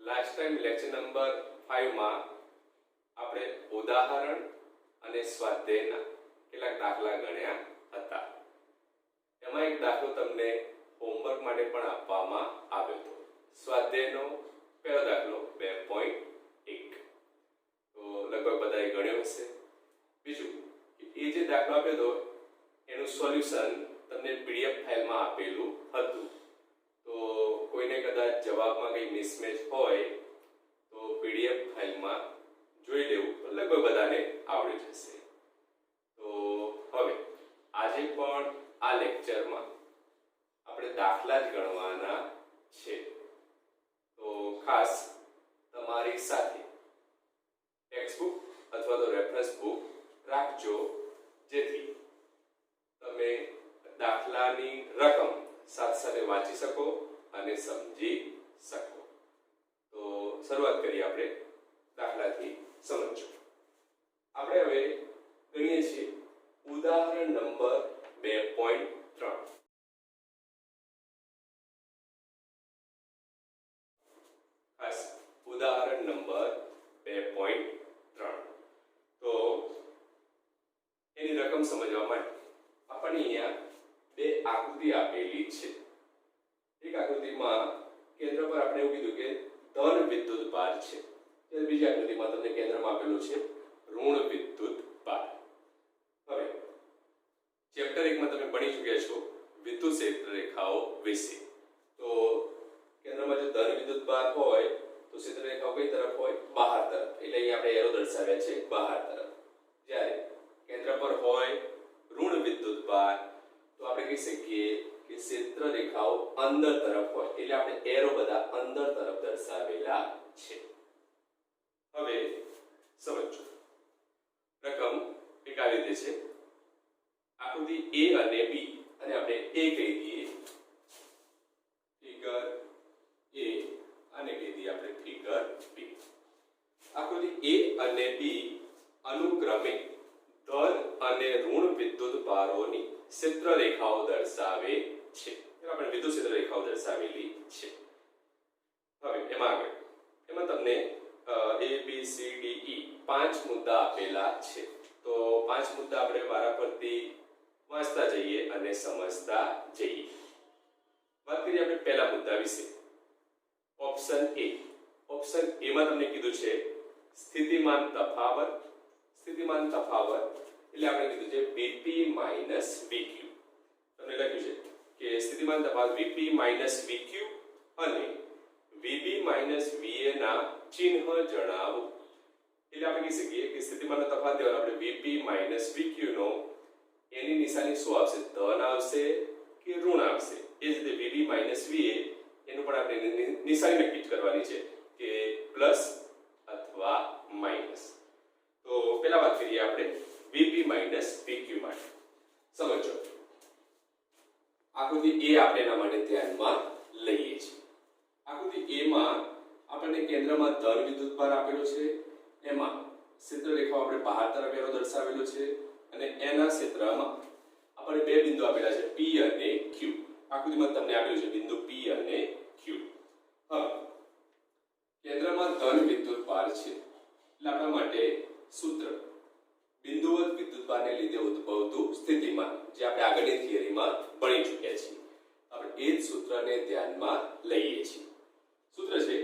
Last time lecture number 5 માં આપણે ઉદાહરણ અને સ્વાધ્યાયના કેટલાક દાખલા ગણ્યા હતા. એમાં એક દાખલો તમને હોમવર્ક માટે પણ આપવામાં આવ્યો હતો. સ્વાધ્યાયનો પહેલો દાખલો 2.1. તો લગભગ બધાએ ગણ્યો હશે. બીજું એ જે દાખલો આપ્યો હતો એનું સોલ્યુશન તમને પીડીએફ ફાઇલમાં આપેલું હતું. તો કોઈને કદાચ જવાબમાં કંઈ મિસમેચ હોય તો પીડીએફ ફાઇલમાં જોઈ લેવું, તો લગભગ બધાને આવડી જશે. તો હવે આજે પણ આ લેક્ચરમાં આપણે દાખલા જ ગણવાના છે. તો ખાસ તમારી સાથે ટેક્સ્ટબુક અથવા તો રેફરન્સ બુક રાખજો, જેથી તમે દાખલાની રકમ સાથે સાથે વાંચી શકો અને સમજી શકો. તો શરૂઆત કરીએ આપણે દાખલાથી. સમજો, આપણે હવે ગણીએ છીએ ઉદાહરણ નંબર 2.3. ખાસ ઉદાહરણ નંબર 2.3. તો એની રકમ સમજવા માટે આપણને અહીંયા બે આકૃતિ આપેલી છે. એક આકૃતિમાં કેન્દ્ર પર આપણે એવું કીધું કે ધન વિદ્યુત ભાર છે, ત્યારે બીજી આકૃતિમાં તમને કેન્દ્રમાં આપેલું છે ઋણ વિદ્યુત ભાર. હવે ચેપ્ટર 1 માં તમે ભણી ચૂક્યા છો વિદ્યુત ક્ષેત્ર રેખાઓ વિશે. તો કેન્દ્રમાં જો ધન વિદ્યુત ભાર હોય તો ક્ષેત્ર રેખાઓ કઈ તરફ હોય? બહાર તરફ. એટલે અહીં આપણે એરો દર્શાવ્યા છે બહાર તરફ. જ્યારે કેન્દ્ર પર હોય ઋણ વિદ્યુત ભાર તો આપણે કહી શકીએ કે ક્ષેત્ર રેખાઓ અંદર તરફ હોય, એટલે આપણે એરો બધા અંદર તરફ દર્શાવેલા છે. હવે સમજો, રકમ એક આવી રીતે છે. આકૃતિ A અને B, અને આપણે A કહી દઈએ ફિગર A અને કહી દઈએ આપણે ફિગર B. આકૃતિ A અને B અનુક્રમે ધન અને ઋણ વિદ્યુત ભારોની ક્ષેત્ર રેખાઓ દર્શાવે છે. આપણે વિદ્યુત ક્ષેત્ર રેખાઓ દર્શાવેલી છે. હવે એમાં તમને A B C D E 5 મુદ્દા આપેલા છે. તો 5 મુદ્દા આપણે વારાફરતી વાંચતા જઈએ અને સમજતા જઈએ. વાત કરીએ આપણે પહેલા મુદ્દા વિશે. Option A. ઓપ્શન A માં તમને કીધું છે સ્થિતિમાન તફાવત. સ્થિતિમાન તફાવત એટલે આપણે કીધું છે VP માઈનસ VQ. તમને લખ્યું છે કે સ્થિતિમાન તફાવત VP માઈનસ VQ અને VB માઈનસ VA ના ચિહ્ન જણાવો. એટલે આપણે કહી શકીએ કે સ્થિતિમાનનો તફાવત દેવાનો આપણે VP માઈનસ VQ નો એની નિશાની શું આવશે? ધન આવશે કે ઋણ આવશે? એ જ રીતે VB માઈનસ VA એનું પણ આપણે નિશાની નક્કી કરવાની છે કે પ્લસ અથવા માઈનસ. તો પહેલા વાત કરીએ આપણે VP માઈનસ VQ માટે. સમજો, આકૃતિ A આપણે એના માટે ધ્યાનમાં લઈએ છીએ. આકૃતિ A માં આપણને કેન્દ્રમાં ધન વિદ્યુત ભાર આપેલો છે. એમાં ક્ષેત્ર રેખાઓ આપણે બહાર તરફ એરો દર્શાવેલો છે, અને એના ક્ષેત્રમાં આપણે બે બિંદુ આપેલા છે P અને Q. આકૃતિમાં તમને આપેલું છે બિંદુ P અને Q. હવે કેન્દ્રમાં ધન વિદ્યુત ભાર છે એટલે આપણા માટે સૂત્ર બિંદુવત વિદ્યુત ભારને લીધે ઉદ્ભવતું સ્થિતિમાન, જે આપણે આગળની થિયરીમાં ભણી ચૂક્યા છીએ. આપણે એ જ સૂત્રને ધ્યાનમાં લઈએ છીએ. સૂત્ર છે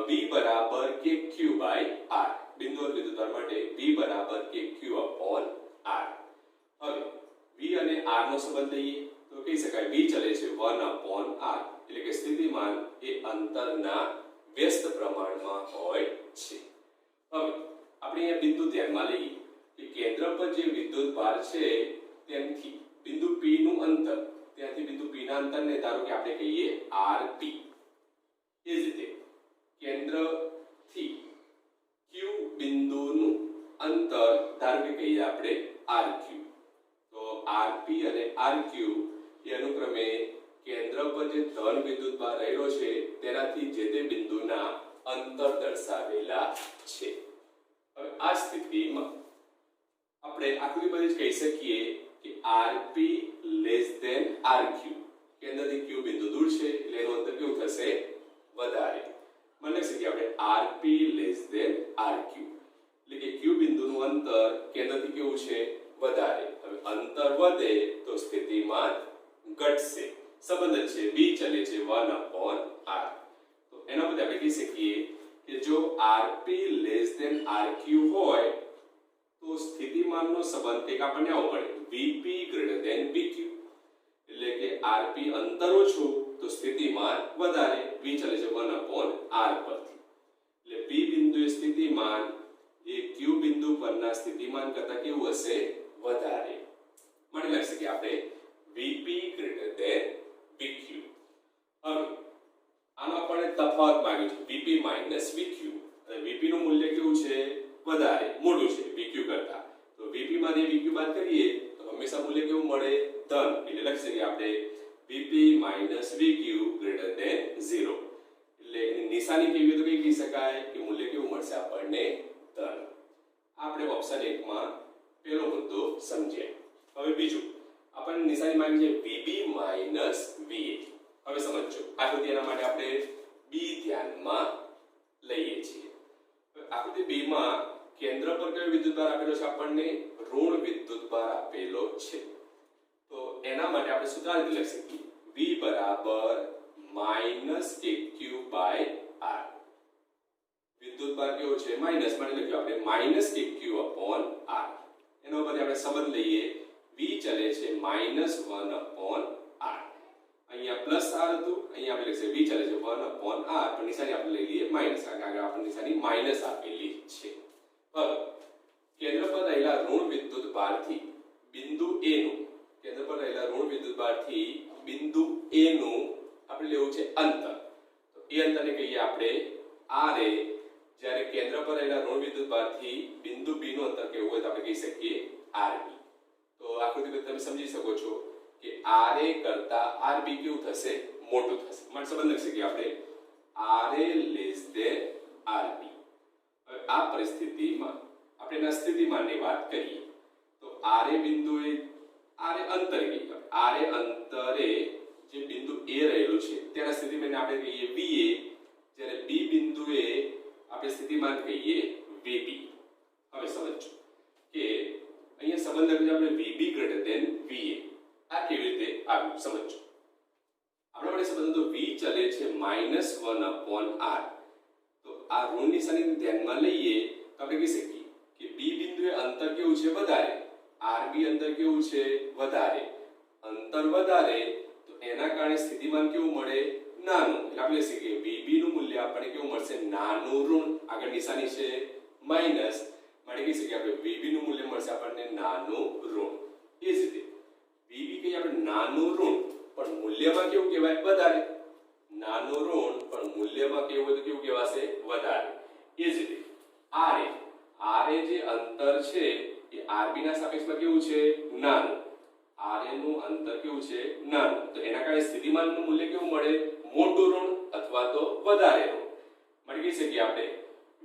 V બરાબર KQ બાય R. બિંદુવત વિદ્યુત ભાર માટે V બરાબર KQ upon R. હવે V અને R નો સંબંધ લઈએ તો કહી શકાય V ચલે છે 1 upon R, એટલે કે સ્થિતિમાન એ અંતરના વ્યસ્ત પ્રમાણમાં હોય છે. હવે આપણે અહીંયા બિંદુ ધ્યાનમાં લઈએ કે કેન્દ્ર પર જે વિદ્યુત ભાર છે ત્યાંથી બિંદુ P નું અંતર, ત્યાંથી બિંદુ P ના અંતરને ધારો કે આપણે કહીએ RP. એ જ રીતે કેન્દ્રથી Q બિંદુનું અંતર ધારો કે કહીએ આપણે RQ. તો RP અને RQ એ અનુક્રમે કેન્દ્ર પર જે ધન વિદ્યુત ભાર રહેલો છે તેનાથી જે તે બિંદુના અંતર દર્શાવેલા છે. હવે આ સ્થિતિમાં આપણે આકૃતિ પરથી જ કહી શકીએ કે RP લેસ ધેન RQ. કેન્દ્રથી Q બિંદુ દૂર છે એટલે એનું અંતર કેવું થશે? વધારે. મને લાગે છે શકીએ આપણે આરપી લેસ ધેન આરક્યુ, એટલે કે ક્યુ બિંદુનું અંતર કેન્દ્રથી કેવું છે વધારે. હવે અંતર વધે તો સ્થિતિમાન ઘટશે. સંબંધ છે b ચલે છે 1/r. તો એના પરથી આપણે કહી શકીએ કે જો rp લેસ ધેન rq હોય તો સ્થિતિમાનનો સંબંધ એક આપણને આવો મળે vp ગ્રેટર ધેન vq, એટલે કે rp અંતર ઓછું તો સ્થિતિમાન વધારે, v ચલે છે 1/r પરથી. એટલે p બિંદુએ સ્થિતિમાન એ q બિંદુ પરના સ્થિતિમાન કરતા કેવું હશે વધારે. માની લખી શકીએ આપણે vp ગ્રેટર ધેન vq. હવે આનો આપણને તફાવત માંગ્યો છે vp માઈનસ vq. અને vp નું મૂલ્ય કેવું છે વધારે, મોટું છે vq કરતા. તો vp માંથી vq બાદ કરીએ તો હંમેશા મૂલ્ય કેવું મળે ધન, એટલે લખી શકીએ આપણે vp minus vq greater than 0. એટલે એની નિશાની કેવી હોય તો કઈ કહી શકાય કે મૂલ્ય કેવું મળશે આપણને ધન. આપણે ઓપ્શન 1 માં પહેલો મુદ્દો સમજ્યા. હવે બીજું આપણને નિશાની માંગી છે vb માઈનસ va. હવે સમજો આકૃતિ એના માટે આપણે b ધ્યાનમાં લઈએ છીએ. આકૃતિ b માં કેન્દ્ર પર કયો વિદ્યુતભાર આપેલો છે આપણને ઋણ વિદ્યુતભાર આપેલો છે. તો એના માટે આપણે સૂત્ર આ રીતે લખી શકીએ v બરાબર -1q/r. વિદ્યુતભાર કેવો છે માઈનસ, માટે લખ્યું આપણે -1q/r. એનો પછી આપણે સંબંધ લઈએ v ચલે છે -1/r. અહીંયા પ્લસ r હતું, અહીંયા આપણે લખીએ v ચલે છે 1/r, પણ નિશાની આપણે લઈ લઈએ માઈનસ, કારણ કે આગળ આપણે નિશાની માઈનસ આપેલી છે. હવે કેન્દ્ર પર રહેલા ઋણ વિદ્યુતભારથી બિંદુ a નું, કેન્દ્ર પર રહેલા ઋણ વિદ્યુતભારથી બિંદુ a નું આપણે લેવું છે અંતર. તો એ અંતરને કહીએ આપણે r a. જ્યારે કેન્દ્ર પર રહેલા ઋણ વિદ્યુતભારથી બિંદુ b નું અંતર કેવું હોય તો આપણે કહી શકીએ rb. તો આકૃતિ પરથી તમે સમજી શકો છો કે ra કરતા rb કેવું થશે મોટું થશે. માટે સંબંધ લખી શકીએ આપણે ra લેસ ધેન rb. હવે આ પરિસ્થિતિમાં આપણે એના સ્થિતિમાનની વાત કરીએ તો ra બિંદુએ ra અંતરે ra અંતરે જે બિંદુ a રહેલું છે તેના સ્થિતિમાનને આપણે કહીએ va, જ્યારે b બિંદુએ આપણે સ્થિતિમાન કહીએ vb. હવે સમજો કે અહીંયા સંબંધ લખ્યો આપણે vb ગ્રેટર ધેન va. આ કેવી રીતે આવ્યું સમજો. આપણા માટે સંબંધ તો v ચલે છે -1/r. તો આ ઋણ નિશાની ધ્યાનમાં લઈએ તો આપણે કહી શકીએ કે b બિંદુએ અંતર કેવું છે વધારે, rb અંતર કેવું છે વધારે. અંતર વધારે તો એના કારણે સ્થિતિમાન કેવું મળે નાનું, એટલે આપણે લખી શકીએ vb નું મૂલ્ય આપણને કેવું મળશે નાનું ઋણ, આગળ નિશાની છે માઈનસ, માટે કહી શકીએ આપણે vb નું મૂલ્ય મળશે આપણને નાનું ઋણ. એ જ રીતે vb કહીએ આપણે નાનું ઋણ પણ મૂલ્યમાં કેવું કહેવાય વધારે, નાનું ઋણ પણ મૂલ્યમાં કેવું હોય તો કેવું કહેવાશે વધારે. એ જ રીતે ra જે અંતર છે એ rb ના સાપેક્ષમાં કેવું છે નાનું, ra નું અંતર કેવું છે નાનું, તો એના કારણે સ્થિતિમાનનું મૂલ્ય કેવું મળે મોટું ઋણ અથવા તો વધારે ઋણ. માટે કહી શકીએ આપણે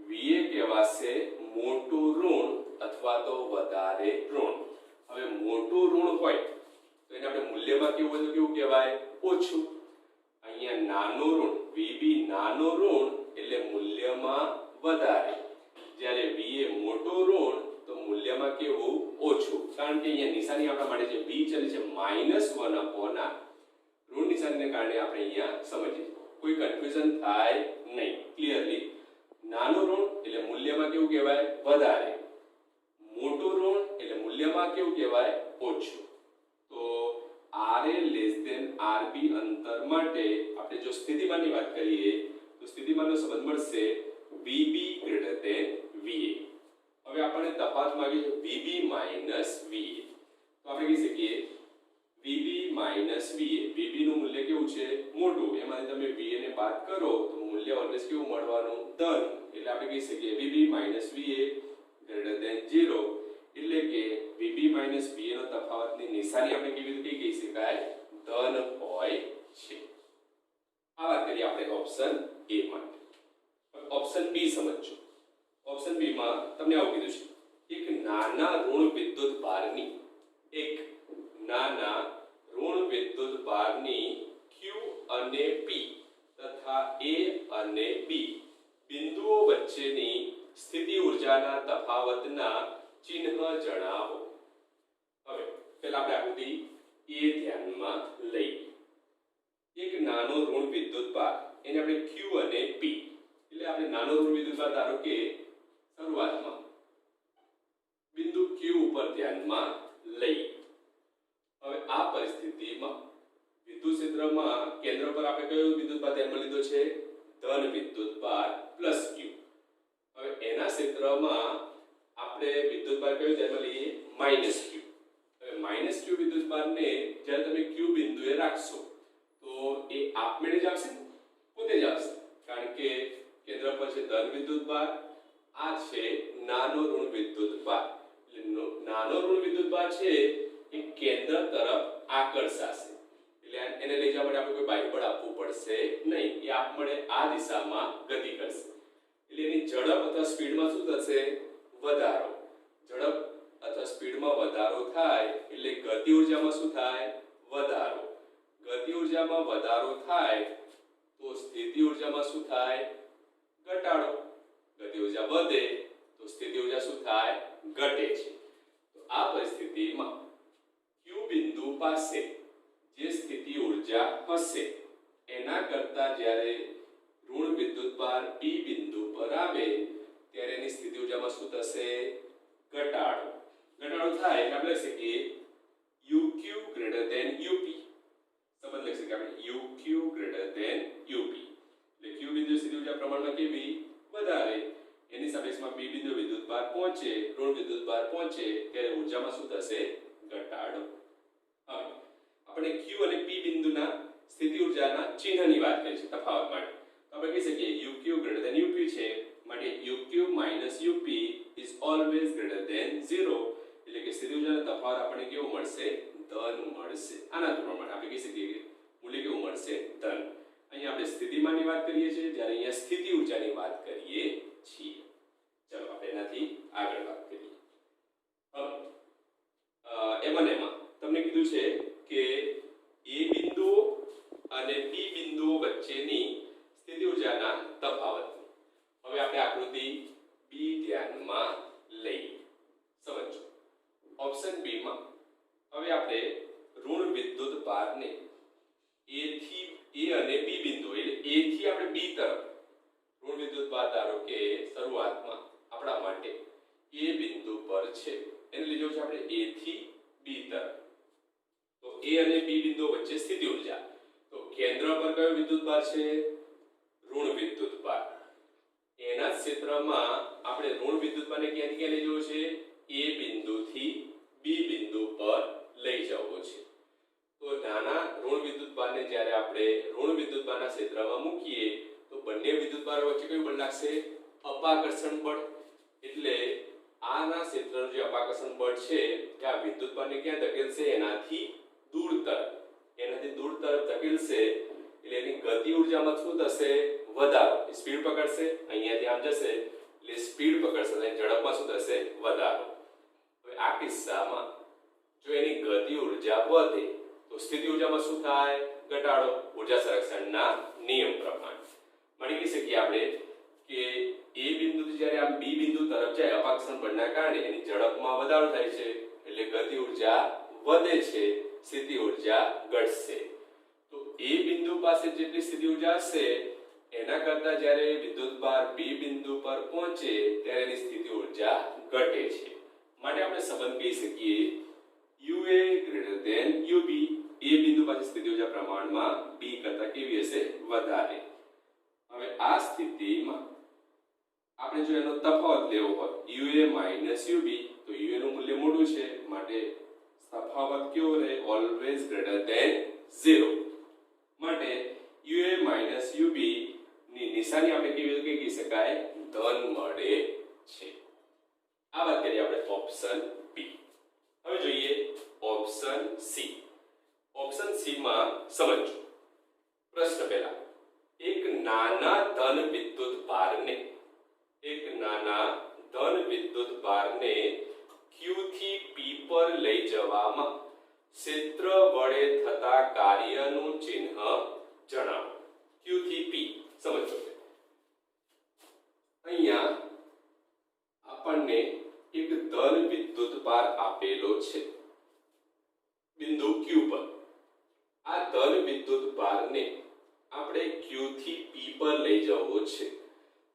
va કહેવાશે મોટું ઋણ અથવા તો વધારે ઋણ. હવે મોટું ઋણ હોય તો એને આપણે મૂલ્યમાં કેવું હોય તો કેવું કહેવાય ઓછું. અહીંયા નાનું ઋણ vb નાનું ઋણ એટલે મૂલ્યમાં વધારે, જ્યારે va મોટું ઋણ તો મૂલ્યમાં કેવું ઓછું. કારણ કે અહીંયા નિશાની આપણા માટે છે v ચલે છે -1/r. ઋણ નિશાનીને કારણે આપણે અહીંયા સમજીએ કોઈ કન્ફ્યુઝન થાય નહીં. ક્લિયરલી નાનું ઋણ એટલે મૂલ્યમાં કેવું કહેવાય વધારે, મોટું ઋણ એટલે મૂલ્યમાં કેવું કહેવાય ઓછું. તો ra લેસ ધેન rb અંતર માટે આપણે જો સ્થિતિમાનની વાત કરીએ તો સ્થિતિમાનનો સંબંધ મળશે vb ગ્રેટર ધેન va. હવે આપણને તફાવત માંગે છે vb માઈનસ va. તો આપણે કહી શકીએ vb માઈનસ va. vb નું મૂલ્ય કેવું છે મોટું, એમાંથી તમે va ને બાદ કરો તો મૂલ્ય ઓલવેઝ કેવું મળવાનું ધન, એટલે આપણે કહી શકીએ vb minus va greater than 0. એટલે કે vb માઈનસ va નો તફાવતની નિશાની આપણે કેવી રીતે કહી શકાય ધન હોય છે. આ વાત કરીએ આપણે ઓપ્શન a માટે. ઓપ્શન b સમજો. ઓપ્શન b માં તમને આવું કીધું છે એક નાના ઋણ વિદ્યુત ભારની q અને p તથા a અને b વચ્ચેની સ્થિતિ ઊર્જાના તફાવતના ચિહ્ન જણાવો. હવે પહેલા આપણે આકૃતિ એ ધ્યાનમાં લઈએ. એક નાનો ઋણ વિદ્યુતભાર એને આપણે Q અને P, એટલે આપણે નાનો ઋણ વિદ્યુતભાર ધારો કે શરૂઆતમાં બિંદુ Q ઉપર ધ્યાનમાં લઈએ. હવે આ પરિસ્થિતિમાં વિદ્યુત ક્ષેત્રમાં કેન્દ્ર પર આપણે કયો વિદ્યુતભાર ધ્યાનમાં લીધો છે? ધન વિદ્યુતભાર પ્લસ Q. હવે એના ક્ષેત્રમાં આપણે વિદ્યુતભાર કયો ધ્યાનમાં લઈએ? Minus Q. હવે માઈનસ Q વિદ્યુતભારને જ્યારે તમે Q બિંદુએ રાખશો તો એ આપમેળે જ આવશે, પોતે જ આવશે, કારણ કે કેન્દ્ર પર છે ધન વિદ્યુતભાર, આ છે નાનો ઋણ વિદ્યુતભાર. એટલે નાનો ઋણ વિદ્યુતભાર છે એ કેન્દ્ર તરફ આકર્ષાશે, એટલે એને લઈ જવા માટે આપણે કોઈ બાહ્ય બળ આપવું પડશે નહીં. એ આપમેળે આ દિશામાં ગતિ કરશે. એટલે એની ઝડપ અથવા સ્પીડમાં શું થશે? વધારો. ઝડપ અથવા સ્પીડમાં વધારો થાય એટલે ગતિ ઊર્જામાં શું થાય? વધારો. ગતિ ઊર્જામાં વધારો થાય તો સ્થિતિ ઊર્જામાં શું થાય? ઘટાડો. ગતિ ઊર્જા વધે તો સ્થિતિ ઊર્જા શું થાય? ઘટે છે. તો આ પરિસ્થિતિમાં Q બિંદુ પાસે જે સ્થિતિ ઊર્જા હશે એના કરતા જ્યારે ઋણ વિદ્યુતભાર P બિંદુ પર આવે ત્યારે એની સ્થિતિ ઊર્જામાં શું થશે? ઘટાડો. ઘટાડો થાય એટલે આપણે લખી શકીએ UQ greater than UP. સંબંધ લખી શકીએ આપણે UQ greater than UP. એટલે Q બિંદુ સ્થિતિ ઊર્જા પ્રમાણમાં કેવી? વધારે. એની સાપેક્ષમાં P બિંદુ વિદ્યુતભાર પહોંચે, ઋણ વિદ્યુતભાર પહોંચે ત્યારે ઊર્જામાં શું થશે? ઘટાડો. હવે આપણે Q અને P બિંદુના સ્થિતિ ઊર્જાના ચિહ્નની વાત કરી છે તફાવત માટે. તો આપણે કહી શકીએ UQ greater than UP છે માટે UQ minus UP is always greater than 0. એટલે કે સ્થિતિ ઊર્જાનો તફાવત આપણને કેવો મળશે? ધન મળશે. આના પ્રમાણે આપણે કહી શકીએ કે મૂલ્ય કેવું મળશે? ધન. અહીંયા આપણે સ્થિતિમાનની વાત કરીએ છીએ, જ્યારે અહીંયા સ્થિતિ ઊર્જાની વાત કરીએ છીએ. ચલો આપણે એનાથી આગળ વાત કરીએ. હવે એમાં તમને કીધું છે કે A બિંદુ અને P બિંદુ વચ્ચેની સ્થિતિ ઊર્જાના તફાવત. હવે આપણે આકૃતિ B ધ્યાનમાં લઈએ. સમજો. ઓપ્શન B માં હવે આપણે ઋણ વિદ્યુતભારને A અને B બિંદુ, એટલે A થી આપણે B તરફ ઋણ વિદ્યુતભાર ધારો કે શરૂઆતમાં આપણા માટે A બિંદુ પર છે, એને લીધો છે આપણે A થી B તરફ. તો A અને B બિંદુ વચ્ચે સ્થિતિ ઊર્જા. તો કેન્દ્ર પર કયો વિદ્યુતભાર છે? ઋણ વિદ્યુતભાર. એના ક્ષેત્રમાં આપણે ઋણ વિદ્યુતભારને ક્યાંથી ક્યાં લઈ જવો છે? A બિંદુથી B બિંદુ પર લઈ જવો છે. તો નાના ઋણ વિદ્યુતભારને જ્યારે આપણે ઋણ વિદ્યુતભારના ક્ષેત્રમાં મૂકીએ તો બંને વિદ્યુતભારો વચ્ચે કયું બળ લાગશે? અપાકર્ષણ બળ. એટલે આના ક્ષેત્રનું જે અપાકર્ષણ બળ છે તે આ વિદ્યુતભારને ક્યાં ધકેલશે? એનાથી દૂર તરફ. એનાથી દૂર તરફ ધકેલશે એટલે એની ગતિ ઊર્જામાં શું થશે? વધારો. સ્પીડ પકડશે, અહીંયાથી આમ જશે એટલે સ્પીડ પકડશે અને ઝડપમાં શું થશે? વધારો. હવે આ કિસ્સામાં જો એની ગતિ ઊર્જા વધે તો સ્થિતિ ઊર્જામાં શું થાય? ઘટાડો. ઊર્જા સંરક્ષણના નિયમ પ્રમાણે મળી કહી શકીએ આપણે કે A બિંદુથી જ્યારે આમ B બિંદુ તરફ જાય અપાકર્ષણ બળના કારણે એની ઝડપમાં વધારો થાય છે એટલે ગતિ ઊર્જા વધે છે, સ્થિતિ ઊર્જા ઘટશે. તો A બિંદુ પાસે જેટલી સ્થિતિ ઊર્જા હશે એના કરતા જ્યારે વિદ્યુતભાર B બિંદુ પર પહોંચે ત્યારે એની સ્થિતિ ઊર્જા ઘટે છે. માટે આપણે સંબંધ કહી શકીએ UA greater than UB. A બિંદુ પાસે સ્થિતિ ઊર્જા પ્રમાણમાં B કરતા કેવી હશે? વધારે. હવે આ સ્થિતિમાં આપણે જો એનો તફાવત લેવો હોય UA minus UB, તો UA નું મૂલ્ય મોટું છે માટે તફાવત કેવો રહે? always greater than 0. માટે UA minus UB ની નિશાની આપણે કેવી રીતે કહી શકાય? ધન મળે છે. આ વાત કરીએ આપણે ઓપ્શન B. હવે જોઈએ ઓપ્શન C. ઓપ્શન C માં સમજો. પ્રશ્ન પહેલા, એક નાના ધન વિદ્યુત ભારને Q થી P પર લઈ જવામાં ક્ષેત્ર વડે થતા કાર્યનું ચિહ્ન જણાવો. Q થી P સમજો. અહીંયા આપણને એક ધન વિદ્યુત ભાર આપેલો છે બિંદુ Q પર. આ ધન વિદ્યુત ભારને આપણે Q થી P પર લઈ જવો છે.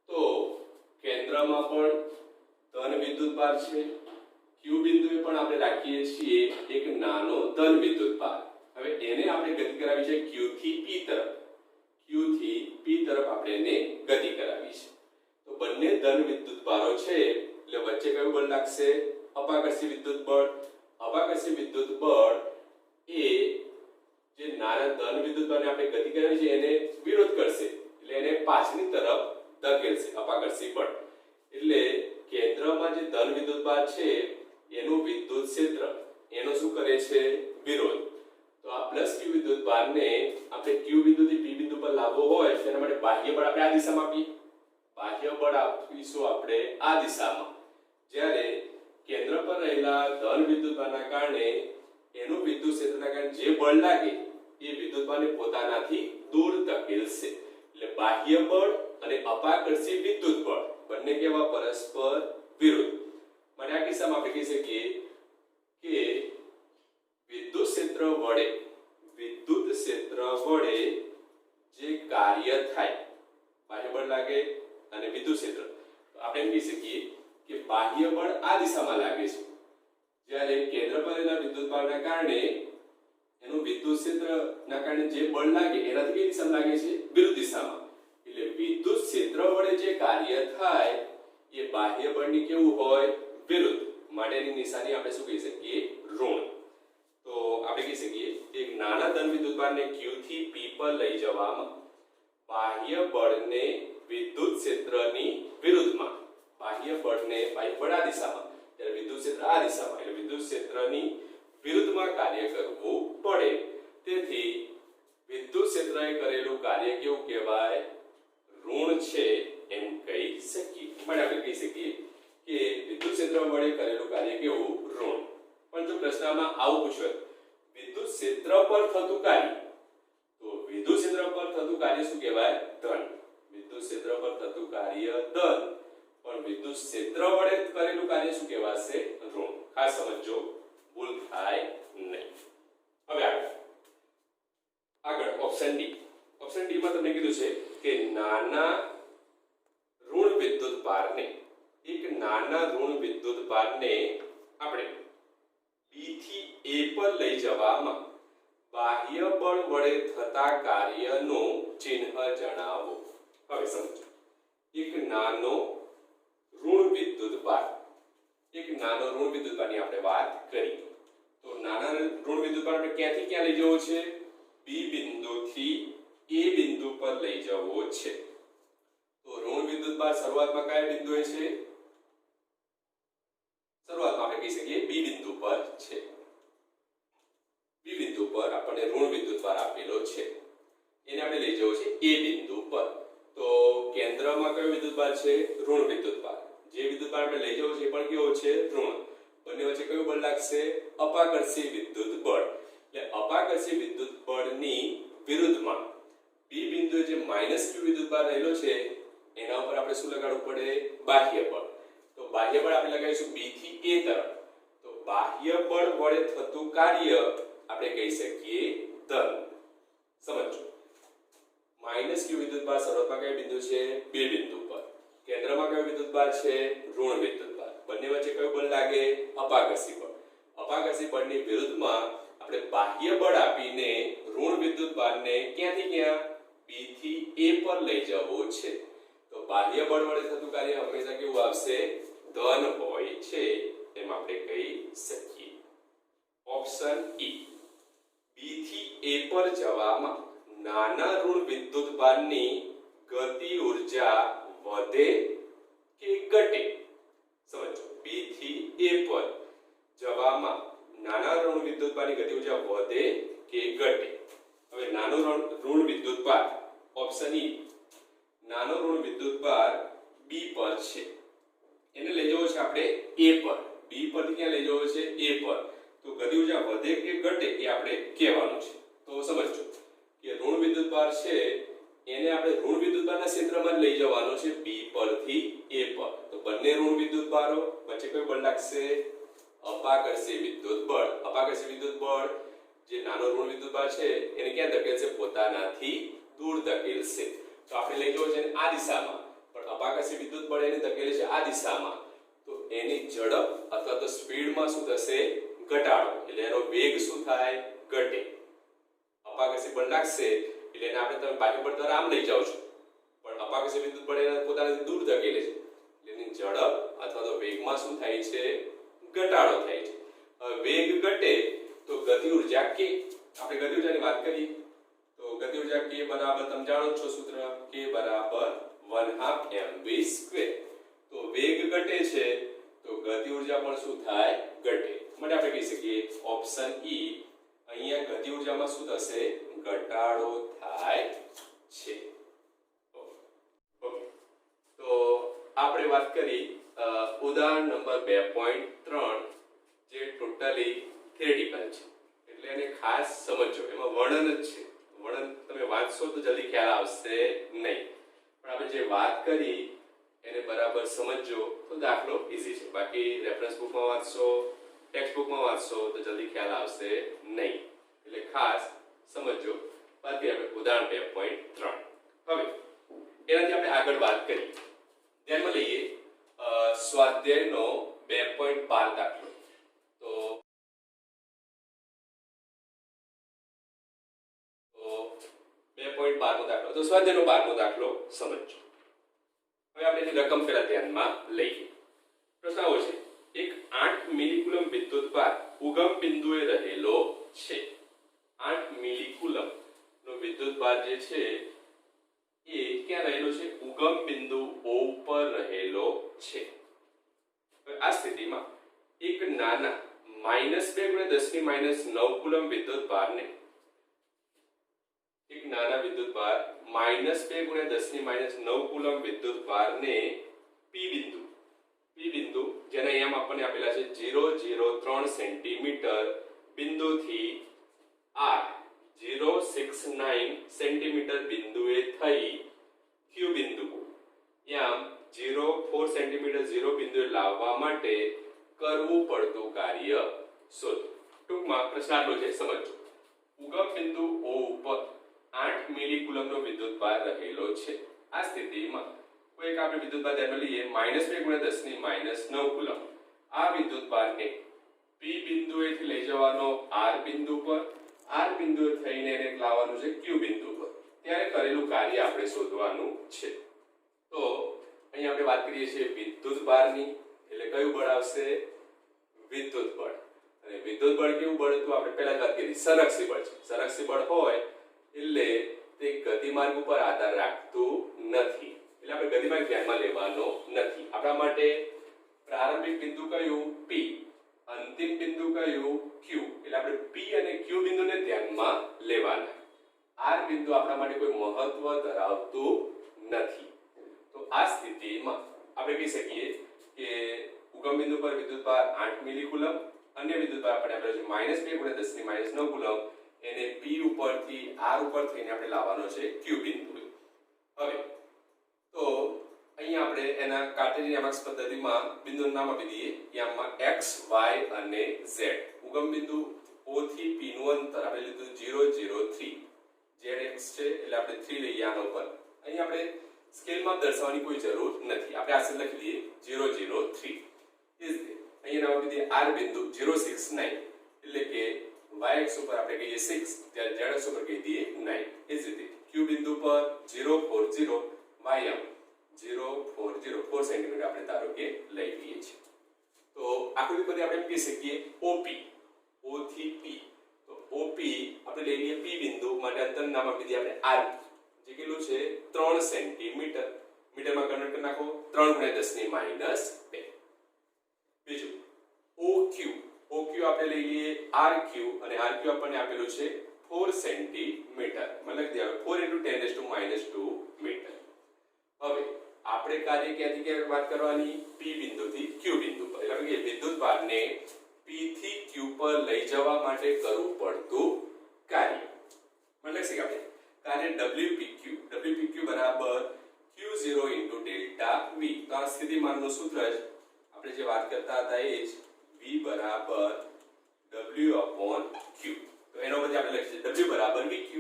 તો કેન્દ્રમાં પણ ધન વિદ્યુત ભાર છે, Q બિંદુએ પણ આપણે રાખીએ છીએ એક નાનો ધન વિદ્યુત ભાર. હવે એને આપણે ગતિ કરાવી છે Q થી P તરફ. Q થી P તરફ આપણે એને ગતિ કરાવી છે. તો બંને ધન વિદ્યુત ભારો છે એટલે વચ્ચે કયું બળ લાગશે? અપાકર્ષી વિદ્યુત બળ. અપાકર્ષી વિદ્યુત બળ એ જે નાના ધન વિદ્યુત ભારને આપણે ગતિ કરાવી છે એને વિરોધ કરશે એટલે એને પાછળની તરફ ધકેલશે અપાકર્ષી બળ. એટલે કેન્દ્રમાં જે ધન વિદ્યુત ભાર છે એનું વિદ્યુત ક્ષેત્ર એનો શું કરે છે? વિરોધ. તો આ પ્લસ Q વિદ્યુત ભારને આપણે Q બિંદુથી P બિંદુ પર લાવવો હોય તેના માટે બાહ્ય બળ આપણે આ દિશામાં આપીએ. બાહ્ય બળ આપીશું આપણે આ દિશામાં. જ્યારે કેન્દ્ર પર રહેલા ધન વિદ્યુત ભારના કારણે એનું વિદ્યુત ક્ષેત્રના કારણે જે બળ લાગે એ વિદ્યુત ભારને પોતાનાથી દૂર ધકેલશે. એટલે બાહ્ય બળ અને અપાકર્ષી વિદ્યુત બળ બંને કેવા? પરસ્પર વિરુદ્ધ. માટે આ કિસ્સામાં આપણે કહી શકીએ કે વિદ્યુત ક્ષેત્ર વડે જે કાર્ય થાય, બાહ્ય બળ લાગે અને વિદ્યુત ક્ષેત્ર, તો આપણે એમ કહી શકીએ કે બાહ્ય બળ આ દિશામાં લાગે છે, જ્યારે કેન્દ્ર પર રહેલા વિદ્યુત ભારના કારણે એનું વિદ્યુત ક્ષેત્રના કારણે જે બળ લાગે એનાથી કઈ દિશામાં લાગે છે? વિરુદ્ધ દિશામાં. એટલે વિદ્યુત ક્ષેત્ર વડે જે કાર્ય થાય એ બાહ્ય બળની કેવું હોય? વિરુદ્ધ. માટેની નિશાની આપણે શું કહી શકીએ? ઋણ. તો આપણે કહી શકીએ એક નાના ધન વિદ્યુત ભારને Q થી P પર લઈ જવામાં બાહ્ય બળને વિદ્યુત ક્ષેત્રની વિરુદ્ધમાં, બાહ્ય બળ આ દિશામાં ત્યારે વિદ્યુત ક્ષેત્ર આ દિશામાં, એટલે વિદ્યુત ક્ષેત્રની વિરુદ્ધમાં કાર્ય કરવું પડે. તેથી વિદ્યુત ક્ષેત્રએ કરેલું કાર્ય કેવું કહેવાય? ઋણ છે એમ કહી શકીએ. માટે આપણે કહી શકીએ કે વિદ્યુત ક્ષેત્ર વડે કરેલું કાર્ય કેવું? ઋણ. પણ જો પ્રશ્નમાં આવું પૂછાય વિદ્યુત ક્ષેત્ર પર થતું કાર્ય, તો વિદ્યુત ક્ષેત્ર પર થતું કાર્ય શું કહેવાય? ધન. વિદ્યુત ક્ષેત્ર પર થતું કાર્ય ધન, પણ વિદ્યુત ક્ષેત્ર વડે કરેલું કાર્ય શું કહેવાશે? ઋણ. ખાસ સમજો, ભૂલ થાય નહીં. હવે આગળ ઓપ્શન ડી. ઓપ્શન ડી માં તમને કીધું છે કે નાના ઋણ વિદ્યુત ભારને આપણે B થી A પર લઈ જવામાં બાહ્ય બળ વડે થતા કાર્યનું ચિહ્ન જણાવો. હવે સમજો, એક નાનો ઋણ વિદ્યુત ભારની આપણે વાત કરી. તો નાના ઋણ વિદ્યુત ભાર આપણે ક્યાંથી ક્યાં લઈ જવો છે? B બિંદુથી A બિંદુ પર લઈ જવો છે. તો ઋણ વિદ્યુત ભાર શરૂઆતમાં કયા બિંદુએ છે? શરૂઆતમાં આપણે કહી શકીએ B બિંદુ પર છે. B બિંદુ પર આપણને ઋણ વિદ્યુત ભાર આપેલો છે, એને આપણે લઈ જવો છે A બિંદુ પર. તો કેન્દ્રમાં કયો વિદ્યુત ભાર છે? ઋણ વિદ્યુત ભાર. જે વિદ્યુત ભાર આપણે લઈ જવો છે એ પણ કેવો છે? ઋણ. બંને વચ્ચે કયું બળ લાગશે? અપાકર્ષી વિદ્યુત બળ. એટલે અપાકર્ષી વિદ્યુત બળની વિરુદ્ધમાં B બિંદુએ જે -Q વિદ્યુત ભાર રહેલો છે એના ઉપર આપણે શું લગાડવું પડે? બાહ્ય બળ. તો બાહ્ય બળ આપણે લગાવીશું B થી A તરફ. તો બાહ્ય બળ વડે થતું કાર્ય આપણે કહી શકીએ ધન. સમજો, -Q વિદ્યુત ભાર શરૂઆતમાં કયો બિંદુ છે? B બિંદુ પર. કેન્દ્રમાં કયો વિદ્યુત ભાર છે? ઋણ વિદ્યુત ભાર. બંને વચ્ચે કયું બળ લાગે? અપાકર્ષી બળ. અપાકર્ષી બળની વિરુદ્ધમાં આપણે બાહ્ય બળ આપીને ઋણ વિદ્યુત ભારને ક્યાંથી ક્યાં? B થી A પર લઈ જવો છે. તો બાહ્ય બળ વડે થતું કાર્ય હંમેશા કેવું આવશે? ધન હોય છે એમ આપણે કહી શકીએ. Option E. B થી A પર જવામાં નાના ઋણ વિદ્યુત ભારની ગતિ ઊર્જા વધે કે ઘટે? સમજો, B થી A પર જવામાં નાના ઋણ વિદ્યુત ભારની ગતિ ઊર્જા વધે કે ઘટે? હવે નાનો ઋણ વિદ્યુત ભાર ઓપ્શન E. નાનો ઋણ વિદ્યુત ભાર B પર છે, એને લઈ જવો છે આપણે A પર. B પરથી ક્યાં લઈ જવો છે? A પર. તો ગતિ ઊર્જા વધે કે ઘટે એ આપણે કહેવાનું છે. તો સમજો કે ઋણ વિદ્યુત ભાર છે એને આપણે ઋણ વિદ્યુત ભારના ક્ષેત્રમાં લઈ જવાનો છે B પરથી A પર. તો બંને ઋણ વિદ્યુત ભારો વચ્ચે કયું બળ લાગશે? અપાકર્ષી વિદ્યુત બળ. અપાકર્ષી વિદ્યુત બળ જે નાનો ઋણ વિદ્યુત ભાર છે એને ક્યાં ધકેલશે? પોતાનાથી દૂર ધકેલશે. તો આપણે લઈ જવો છે આ દિશામાં, પણ અપાકર્ષી વિદ્યુત બળ એને ધકેલે છે આ દિશામાં, તો એની ઝડપ અથવા તો સ્પીડમાં શું થશે? ઘટાડો. એટલે એનો વેગ શું થાય? ઘટે. અપાકર્ષી બળ લાગશે એટલે એને આપણે તમે બાહ્ય બળ દ્વારા આમ લઈ જાઓ છો, પણ અપાકર્ષી વિદ્યુત બળ એને પોતાનાથી દૂર ધકેલે છે એટલે એની ઝડપ અથવા તો વેગમાં શું થાય છે? ઘટાડો થાય છે. હવે વેગ ઘટે તો ગતિ ઊર્જા k. આપણે ગતિ ઊર્જાની વાત કરીએ તો ગતિ ઊર્જા k બરાબર તમે જાણો છો સૂત્ર k બરાબર 1/2 mv². તો વેગ ઘટે છે તો ગતિ ઊર્જા પણ શું થાય? ઘટે. માટે આપણે કહી શકીએ ઓપ્શન ઈ અહીંયા ગતિ ઊર્જામાં શું થશે? ઘટાડો થાય છે. ઓકે, તો આપણે વાત કરી ઉદાહરણ નંબર 2.3 જે ટોટલી થિયરિટિકલ છે એટલે એને ખાસ સમજો. એમાં વર્ણન જ છે. વર્ણન તમે વાંચશો તો જલ્દી ખ્યાલ આવશે નહીં, પણ આપણે જે વાત કરી એને બરાબર સમજો તો દાખલો ઈઝી છે. બાકી રેફરન્સ બુકમાં વાંચશો, ટેક્સ્ટ બુકમાં વાંચશો તો જલ્દી ખ્યાલ આવશે નહીં. એટલે ખાસ સમજો. બાકી આપણે ઉદાહરણ 2.3 હવે એનાથી આપણે આગળ વાત કરીએ. ધ્યાનમાં લઈએ સ્વાધ્યાયનો 2.12 દાખલો. તો 2.12 નો દાખલો. તો સ્વાધ્યાયનો 12મો દાખલો સમજો. હવે આપણે એની રકમ પહેલા ધ્યાનમાં લઈએ. પ્રશ્ન આવો છે: એક 8 મિલીકુલમ વિદ્યુતભાર ઉગમ બિંદુએ રહેલો છે. 8 મિલીકુલમ નો વિદ્યુતભાર જે છે એ ક્યાં રહેલો છે? ઉગમ બિંદુ O ઉપર રહેલો છે. હવે આ સ્થિતિમાં એક નાના -2 × 10⁻9 કુલમ વિદ્યુતભારને એક નાના વિદ્યુતભાર -2 × 10⁻9 કુલમ વિદ્યુતભારને P બિંદુ જેના અહીંયા આપણને આપેલા છે 003 સેન્ટીમીટર બિંદુથી R 069 સેન્ટીમીટર બિંદુએ થઈ Q બિંદુ યામ 0.4 સેન્ટીમીટર 0 બિંદુએ લાવવા માટે કરવું પડતું કાર્ય શોધો. ટૂંકમાં પ્રશ્ન આટલો છે, સમજો. ઉગમ બિંદુ O ઉપર 8 મિલીકુલમનો વિદ્યુતભાર રહેલો છે. આ સ્થિતિમાં કોઈ એક આપણે વિદ્યુતભાર ધ્યાનમાં લઈએ -2 × 10⁻9 કુલમ. આ વિદ્યુતભારને P બિંદુએથી લઈ જવાનો R બિંદુ પર, R બિંદુએ થઈને એને લાવવાનું છે Q બિંદુ પર. ત્યારે કરેલું કાર્ય આપણે શોધવાનું છે. તો અહીં આપણે વાત કરીએ છીએ વિદ્યુતભારની, એટલે કયું બળ આવશે? વિદ્યુત બળ. અને વિદ્યુત બળ કેવું બળ હતું? આપણે પહેલા વાત કરી સંરક્ષી બળ છે. સંરક્ષી બળ હોય એટલે તે ગતિમાર્ગ ઉપર આધાર રાખતું નથી, એટલે આપણે ગતિમાર્ગ ધ્યાનમાં લેવાનો નથી. આપણા માટે પ્રારંભિક બિંદુ કયું? P. અંતિમ બિંદુ કયું? Q. એટલે આપણે P અને Q બિંદુને ધ્યાનમાં લેવાના. R બિંદુ આપણા માટે કોઈ મહત્વ ધરાવતું નથી. તો આ સ્થિતિમાં આપણે કહી શકીએ કે ઉગમ બિંદુ પર વિદ્યુતભાર 8 મિલીકુલમ, અન્ય વિદ્યુતભાર આપણે આપેલો છે -2 × 10⁻9 કુલમ, એને P ઉપરથી R ઉપર થઈને આપણે લાવવાનો છે Q બિંદુ. હવે તો અહીંયા આપણે એના કાર્ટેશિયન યામક પદ્ધતિમાં બિંદુનું નામ આપી દઈએ. યામમાં x, y અને z. ઉગમ બિંદુ O થી P નું અંતર આપણે લીધું 003. zx છે એટલે આપણે 3 લઈએ આના ઉપર. અહીં આપણે સ્કેલમાં દર્શાવવાની કોઈ જરૂર નથી. આપણે આ લખી દઈએ 003. અહીંયા નામ આપી દઈએ R બિંદુ 069 એટલે કે y ઉપર આપણે કહીએ 6, ત્યારે z ઉપર કહી દઈએ 9. એ જ રીતે Q બિંદુ પર 040 y 0.4 સેન્ટીમીટર આપણે ધારો કે લઈ લઈએ છીએ. તો આકૃતિ પરથી આપણે એમ કહી શકીએ OP, O થી P. તો OP આપણે લઈ લઈએ P બિંદુ માટે અંતર નામ આપી દઈએ આપણે R, જે કેટલું છે 3 સેન્ટીમીટર. મીટરમાં કન્વર્ટ કરી નાખો 3 × 10⁻2. બીજું OQ આપણે લઈ લઈએ RQ, અને RQ આપણને આપેલું છે 4 સેન્ટીમીટર. મને લખી દે 4 × 10⁻2 મીટર. હવે આપણે કાર્ય ક્યાંથી ક્યાં વાત કરવાની? P બિંદુથી Q બિંદુ પર. એટલે કે વિદ્યુતભારને P થી Q પર લઈ જવા માટે કરવું પડતું કાર્ય. મને લખી આપણે કાર્ય WPQ બરાબર Q0 × ΔV. તો આ સ્થિતિમાનનું સૂત્ર જ આપણે જે વાત કરતા હતા એ જ V બરાબર W upon Q. તો એનો બદલે આપણે લખીએ W બરાબર VQ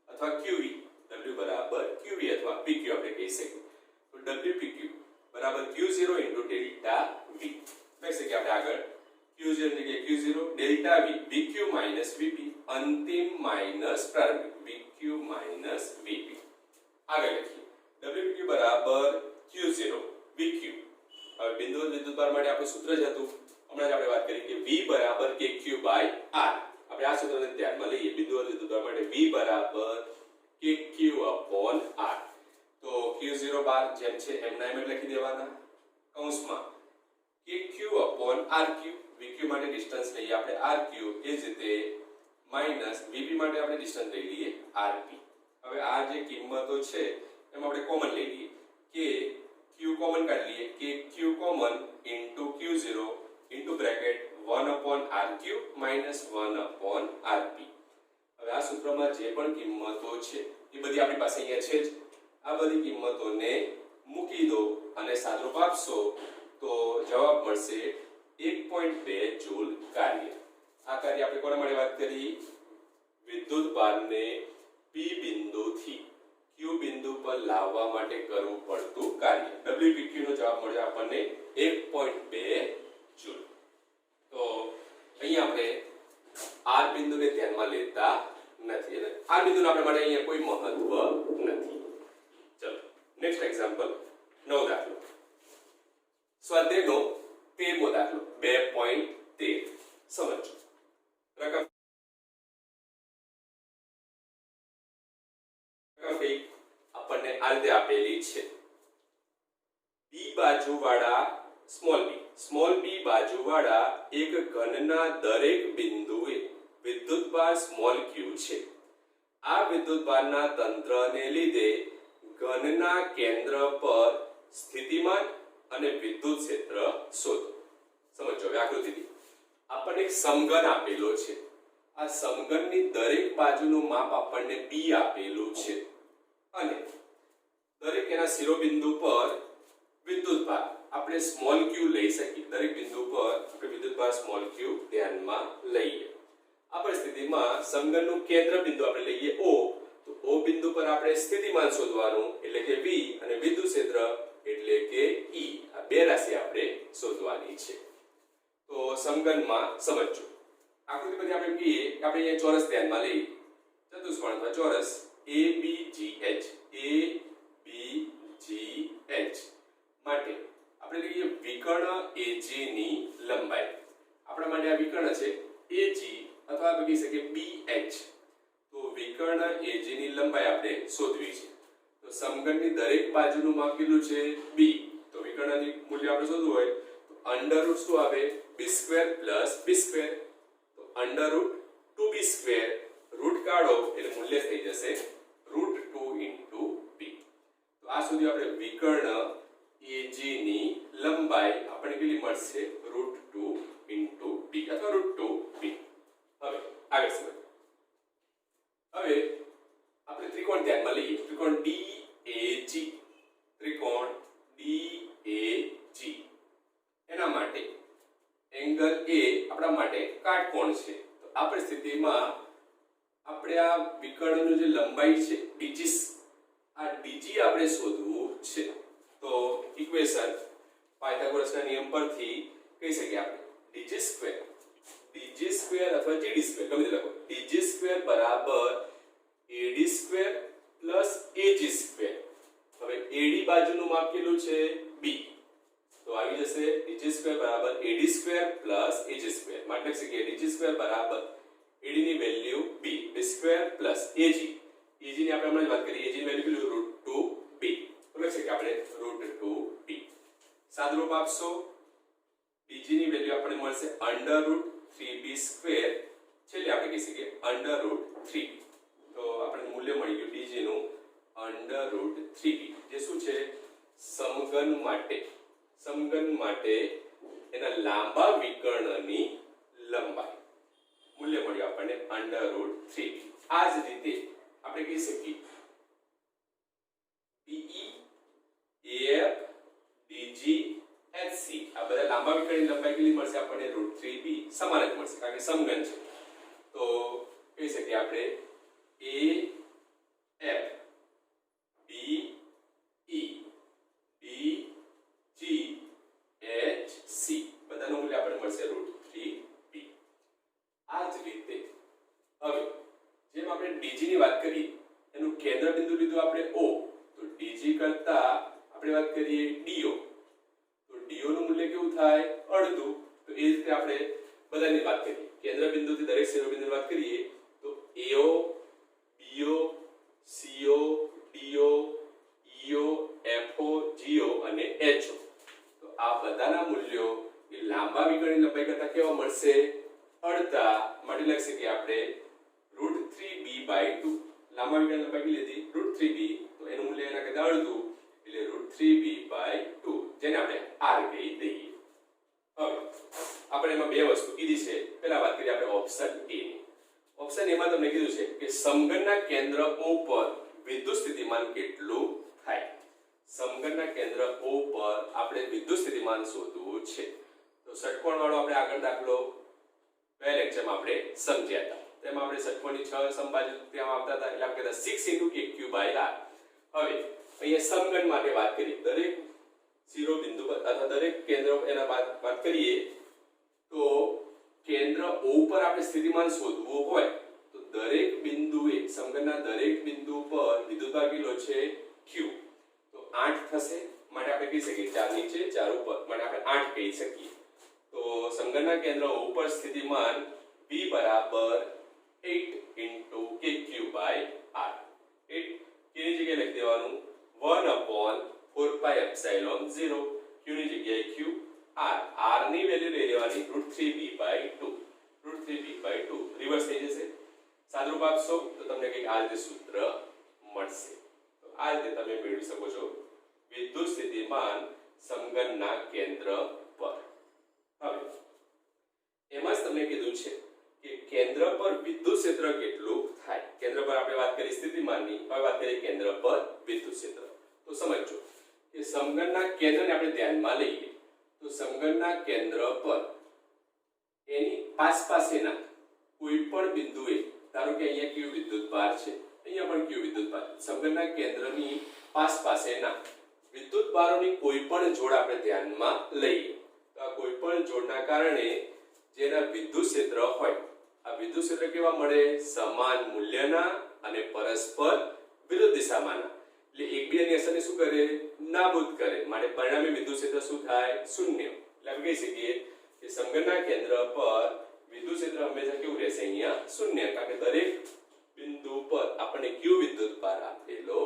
અથવા QV. W બરાબર QV અથવા PQ આપણે કહી શકીએ. તો WPQ બરાબર Q0 into delta V. લખી શકીએ આપણે આગળ Q0 ની જગ્યાએ Q0 delta V VQ minus VP અંતિમ માઈનસ પ્રારંભિક VQ minus VP. આગળ લખીએ WPQ બરાબર Q0 VQ. હવે બિંદુ વિદ્યુતભાર માટે આપણું સૂત્ર જ હતું હમણાં જ આપણે વાત કરી કે V બરાબર KQ by R. આપણે આ સૂત્રને ધ્યાનમાં લઈએ બિંદુ વિદ્યુતભાર માટે V બરાબર KQ upon R. તો Q0 બાર જેમ છે એમના એમ લખી દેવાના કૌંસમાં KQ upon RQ. VQ માટે ડિસ્ટન્સ લઈએ આપણે RQ એ જ રીતે માઈનસ VP માટે આપણે ડિસ્ટન્સ લઈ લઈએ RP. હવે આ જે કિંમતો છે એમાં આપણે કોમન લઈ લઈએ કે Q કોમન કાઢી લઈએ કે Q common into Q0 into bracket 1 upon RQ minus 1 upon RP. હવે આ સૂત્રમાં જે પણ કિંમતો છે એ બધી આપણી પાસે અહીંયા છે જ. આ બધી કિંમતોને મૂકી દો અને સાદરૂપ આપશો તો જવાબ મળશે 1.2 જૂલ કાર્ય. આ કાર્ય આપણે કોના માટે વાત કરી વિદ્યુતભારને P બિંદુથી Q બિંદુ પર લાવવા માટે કરવું પડતું કાર્ય. WPQ નો જવાબ મળ્યો આપણને 1.2 જૂલ. તો અહીંયા આપણે R બિંદુને ધ્યાનમાં લેતા નથી અને R બિંદુનો આપણે માટે અહીંયા કોઈ મહત્વ નથી. ચલો નેક્સ્ટ એક્ઝામ્પલ 9 દાખલો. સ્વાધ્યાયનો 13મો દાખલો 2.13 સમજો. રકમ આપણને આ રીતે આપેલી છે B બાજુવાળા સ્મોલ b બાજુવાળા એક ઘનના દરેક બિંદુએ વિદ્યુતભાર સ્મોલ q છે. આ વિદ્યુતભારના તંત્રને લીધે ઘનના કેન્દ્ર પર સ્થિતિમાન અને વિદ્યુત ક્ષેત્ર શોધો. સમજો હવે આકૃતિથી આપણને એક સમઘન આપેલો છે. આ સમઘનની દરેક બાજુનું માપ આપણને b આપેલું છે અને દરેક એના શિરોબિંદુ પર વિદ્યુતભાર આપણે સ્મોલ q લઈ શકીએ. દરેક બિંદુ પર આપણે વિદ્યુતભાર સ્મોલ q ધ્યાનમાં લઈએ. આ પરિસ્થિતિમાં સમઘનનું કેન્દ્ર બિંદુ આપણે લઈએ O. તો O બિંદુ પર આપણે સ્થિતિમાન શોધવાનું એટલે કે V અને વિદ્યુત ક્ષેત્ર એટલે કે E. આ બે રાશિ આપણે શોધવાની છે. તો સમઘનમાં સમજો. આકૃતિ પરથી આપણે કહીએ કે આપણે અહીંયા ચોરસ ધ્યાનમાં લઈએ. ચતુષ્કોણ અથવા ચોરસ ABGH માટે આપણે લઈએ વિકર્ણ AG ની લંબાઈ. આપણા માટે આ વિકર્ણ છે AG અથવા આપણે કહી શકીએ BH. તો વિકર્ણ AG ની લંબાઈ આપણે શોધવી છે. તો સમઘનની દરેક બાજુનું માપ કેટલું છે B. તો વિકર્ણની મૂલ્ય આપણે શોધવું હોય તો અંડર રૂટ શું આવે b² + b². તો અંડર રૂટ 2b² રૂટ કાઢો એટલે મૂલ્ય થઈ જશે √2 into b. તો આ સુધી આપણે વિકર્ણ AG ની લંબાઈ આપણને કેટલી મળશે √2 into b અથવા √2b. હવે આગળ સમજો. હવે આપણે ત્રિકોણ ધ્યાનમાં લઈએ. ત્રિકોણ DAG. ત્રિકોણ DAG એના માટે એંગલ A આપણા માટે કાટકોણ છે. તો આ પરિસ્થિતિમાં આપણે આ વિકર્ણનું જે લંબાઈ છે DG આ DG આપણે શોધવું છે. તો ઇક્વેશન પાયથાગોરસના નિયમ પરથી કહી શકીએ આપણે DG² અથવા GD² ગમે તે લખો. DG² બરાબર AD² plus AG². હવે AD બાજુનું માપ કેટલું છે B. તો આવી જશે DG² બરાબર AD² plus AG². માટે લખી શકીએ DG² બરાબર AD ની value B b² plus AG. AG ની આપણે હમણાં જ વાત કરી. AG ની વેલ્યુ કેટલું √2b. તો લખી શકીએ આપણે √2b. સાદરૂપ આપશો DG ની વેલ્યુ આપણને મળશે √3b². છેલ્લે આપણે કહી શકીએ √3b. તો આપણને મૂલ્ય મળી ગયું DG નું √3b. જે શું છે સમઘન માટે એના લાંબા વિકર્ણની લંબાઈ મૂલ્ય મળ્યું આપણને √3b. આ જ રીતે આપણે કહી શકીએ DE AF DG બધા લાંબા વિકળની લંબાઈ કેટલી મળશે આપણને √3b સમાન જ મળશે કારણ કે સમઘન છે. તો કહી શકીએ આપણે AF BE BGHC બધાનું મૂલ્ય આપણને મળશે √3b. આ જ રીતે હવે જેમ આપણે DG ની વાત કરી એનું કેન્દ્ર બિંદુ લીધું આપણે O, તો DG કરતા આપણે વાત કરીએ DO, તો DO નું મૂલ્ય કેવું થાય અડધું. તો એ રીતે આપણે બધાની વાત કરીએ કેન્દ્ર બિંદુથી દરેક શિરોબિંદુની વાત કરીએ તો AO BO CO DO EO FO GO અને HO, તો આ બધાના મૂલ્યો એ લાંબા વિકળની લંબાઈ કરતા કેવા મળશે અડધા. માટે લખી શકીએ આપણે √3b/2 લાંબા વિકળની લંબાઈ કેટલી હતી √3b, તો એનું મૂલ્ય એના કરતા અડધું એટલે √3b/2 જેને આપણે r કહી દઈએ. હવે આપણે એમાં બે વસ્તુ કીધી છે. પહેલા વાત કરીએ આપણે ઓપ્શન A ની. ઓપ્શન A માં તમને કીધું છે કે સમઘનના કેન્દ્ર O પર વિદ્યુત સ્થિતિમાન કેટલું થાય. સમઘનના કેન્દ્ર O પર આપણે વિદ્યુત સ્થિતિમાન શોધવું છે. તો ષટકોણ વાળો આપણે આગળ દાખલો બે લેક્ચરમાં આપણે સમજ્યા હતા. તેમાં આપણે ષટકોણની 6 સમબાજુ ત્યાં આવતા હતા એટલે આપણે કહેતા 6 * KQ/R. હવે અહીંયા સમઘન માટે વાત કરી દરેક શિરોબિંદુ પર અથવા દરેક કેન્દ્ર એના વાત કરીએ તો કેન્દ્ર O પર આપણે સ્થિતિમાન શોધવું હોય તો દરેક બિંદુએ સમઘનના દરેક બિંદુ પર વિદ્યુતભાર કેટલો છે Q, તો 8 થશે. માટે આપણે કહી શકીએ 4 નીચે 4 ઉપર, માટે આપણે 8 કહી શકીએ. તો સમઘનના કેન્દ્ર O પર સ્થિતિમાન V = 8 * KQ/R. 8 કેની જગ્યાએ લખી દેવાનું 1/4πε0, Q ની જગ્યાએ Q, R ની વેલ્યુ લઈ લેવાની √3b/2. √3b/2 રિવર્સ થઈ જશે. સાદુરૂપ આપશો તો તમને કંઈક આ રીતે સૂત્ર મળશે. તો આ રીતે તમે મેળવી શકો છો વિદ્યુત સ્થિતિમાન સમઘનના કેન્દ્ર પર. હવે એમાં જ તમને કીધું છે કે કેન્દ્ર પર વિદ્યુત ક્ષેત્ર કેટલું થાય. કેન્દ્ર પર આપણે વાત કરી સ્થિતિમાનની, હવે વાત કરીએ કેન્દ્ર પર વિદ્યુત ક્ષેત્ર. તો સમજો કે સમઘનના કેન્દ્રને આપણે ધ્યાનમાં લઈએ તો સમઘનના કેન્દ્ર પર એની આસપાસના કોઈ પણ બિંદુએ, ધારો કે અહીંયા Q વિદ્યુતભાર છે, અહીંયા પણ Q વિદ્યુતભાર, સમઘનના કેન્દ્રની આસપાસના વિદ્યુતભારોની કોઈ પણ જોડ આપણે ધ્યાનમાં લઈએ તો આ કોઈ પણ જોડના કારણે જેના વિદ્યુત ક્ષેત્ર હોય, આ વિદ્યુત ક્ષેત્ર કેવા મળે સમાન મૂલ્યના અને પરસ્પર વિરુદ્ધ દિશામાંના. એટલે એકબીજાની અસરને શું કરે નાબૂદ કરે. માટે પરિણામી વિદ્યુત ક્ષેત્ર શું થાય શૂન્ય. એટલે આપણે કહી શકીએ કે સમઘનના કેન્દ્ર પર વિદ્યુત ક્ષેત્ર હંમેશા કેવું રહેશે અહીંયા શૂન્ય, કારણ કે દરેક બિંદુ પર આપણને Q વિદ્યુતભાર આપેલો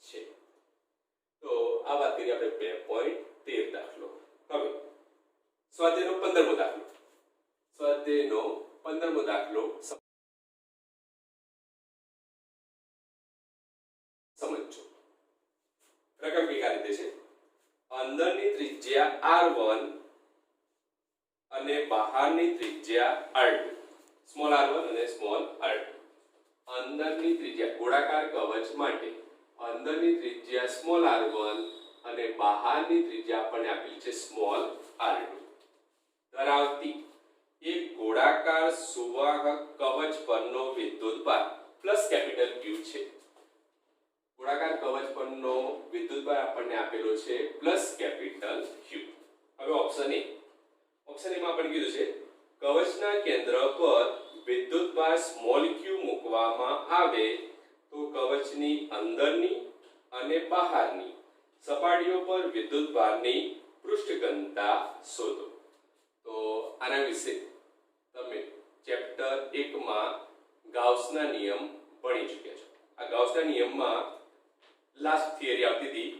છે. તો આ વાત કરીએ આપણે 2.13 દાખલો. હવે સ્વાધ્યાયનો 15મો દાખલો. સ્વાધ્યાયનો 15મો દાખલો સમજો. રકમ કઈ રીતે છે અંદરની ત્રિજ્યા R1 અને બહારની ત્રિજ્યા R2, સ્મોલ r1 અને સ્મોલ r2. અંદરની ત્રિજ્યા ગોળાકાર કવચ માટે અંદરની ત્રિજ્યા સ્મોલ r1 અને બહારની ત્રિજ્યા આપણને આપેલી છે સ્મોલ r2 ધરાવતી એક ગોળાકાર સુવાહક કવચ પરનો વિદ્યુતભાર પ્લસ કેપિટલ Q છે. ગોળાકાર કવચ પરનો વિદ્યુતભાર આપણને આપેલો છે પ્લસ કેપિટલ Q. હવે ઓપ્શન A. ઓપ્શન A માં આપણને કીધું છે કવચના કેન્દ્ર પર વિદ્યુતભાર સ્મોલ q મૂકવામાં આવે તો કવચની અંદરની અને બહારની સપાટીઓ પર વિદ્યુતભારની પૃષ્ઠ ઘનતા શોધો. તો આના વિશે તમે ચેપ્ટર 1 માં ગાઉસના નિયમ ભણી ચૂક્યા છો. આ ગાઉસના નિયમમાં લાસ્ટ થિયરી આવતી હતી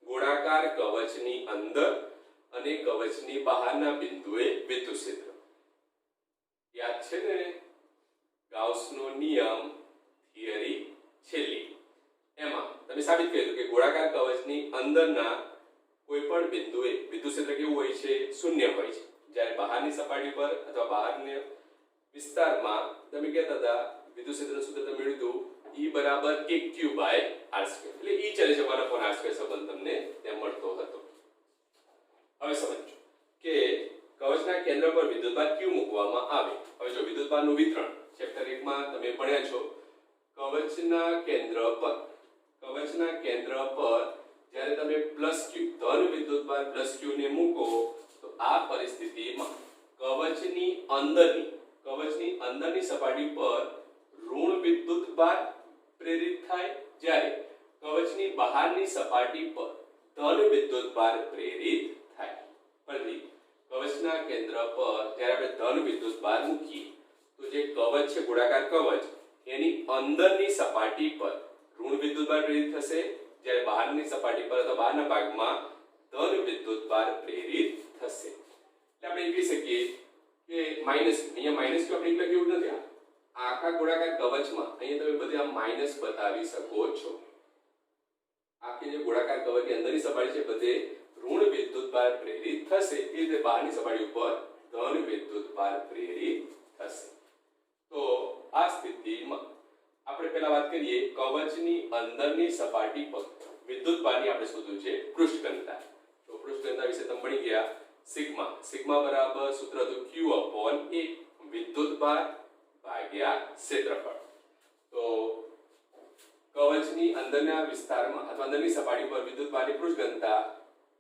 ગોળાકાર કવચની અંદર અને કવચની બહારના બિંદુએ વિદ્યુત ક્ષેત્ર. યાદ છે ને ગાઉસનો નિયમ થિયરી છેલ્લી, એમાં તમે સાબિત કર્યું કે ગોળાકાર કવચની અંદરના કોઈ પણ બિંદુએ વિદ્યુત ક્ષેત્ર કેવું હોય છે શૂન્ય હોય છે, જ્યારે બહારની સપાટી પર અથવા બહારના વિસ્તારમાં તમે કહેતા હતા વિદ્યુત ક્ષેત્રનું સૂત્ર તમે મેળવ્યું હતું E = 1q/r². એટલે E ચલે છે 1/r² સંબંધ તમને ત્યાં મળતો હતો. હવે સમજો કેન્દ્ર પર વિદ્યુતભાર Q મૂકવામાં આવે. હવે જો વિદ્યુતભારનું વિતરણ ચેપ્ટર 1 માં તમે ભણ્યા છો. કવચના કેન્દ્ર પર જ્યારે તમે +Q ધન વિદ્યુતભાર +Q ને મૂકો તો આ પરિસ્થિતિમાં કવચની અંદરની સપાટી પર ઋણ વિદ્યુતભાર પ્રેરિત થાય, જ્યારે કવચની બહારની સપાટી પર ધન વિદ્યુતભાર પ્રેરિત થાય. ફરીથી કવચના કેન્દ્ર પર જ્યારે આપણે ધન વિદ્યુતભાર મૂકીએ તો જે કવચ છે ગોળાકાર કવચ એની અંદરની સપાટી પર ઋણ વિદ્યુતભાર પ્રેરિત થશે, જ્યારે બહારની સપાટી પર અથવા બહારના ભાગમાં ધન વિદ્યુતભાર પ્રેરિત થશે. એટલે આપણે કહી શકીએ કે માઈનસ, અહીંયા માઈનસ ક્યુ આપણે લખ્યું નથી. આખા ગોળાકાર કવચમાં અહીંયા તમે બધે આ માઈનસ બતાવી શકો છો. આખી જે ગોળાકાર કવચની અંદરની સપાટી છે બધે ઋણ વિદ્યુતભાર પ્રેરિત થશે, એ રીતે બહારની સપાટી ઉપર ધન વિદ્યુતભાર પ્રેરિત થશે. તો આ સ્થિતિમાં આપણે પહેલા વાત કરીએ કવચની અંદરની સપાટી પર વિદ્યુતભારની આપણે શોધવું છે પૃષ્ઠઘનતા. તો પૃષ્ઠઘનતા વિશે તમે ભણી ગયા. સિગ્મા બરાબર સૂત્ર હતું Q/A વિદ્યુતભાર ભાગ્યા ક્ષેત્રફળ. તો કવચની અંદરના વિસ્તારમાં અથવા અંદરની સપાટી પર વિદ્યુતભારની પૃષ્ઠઘનતા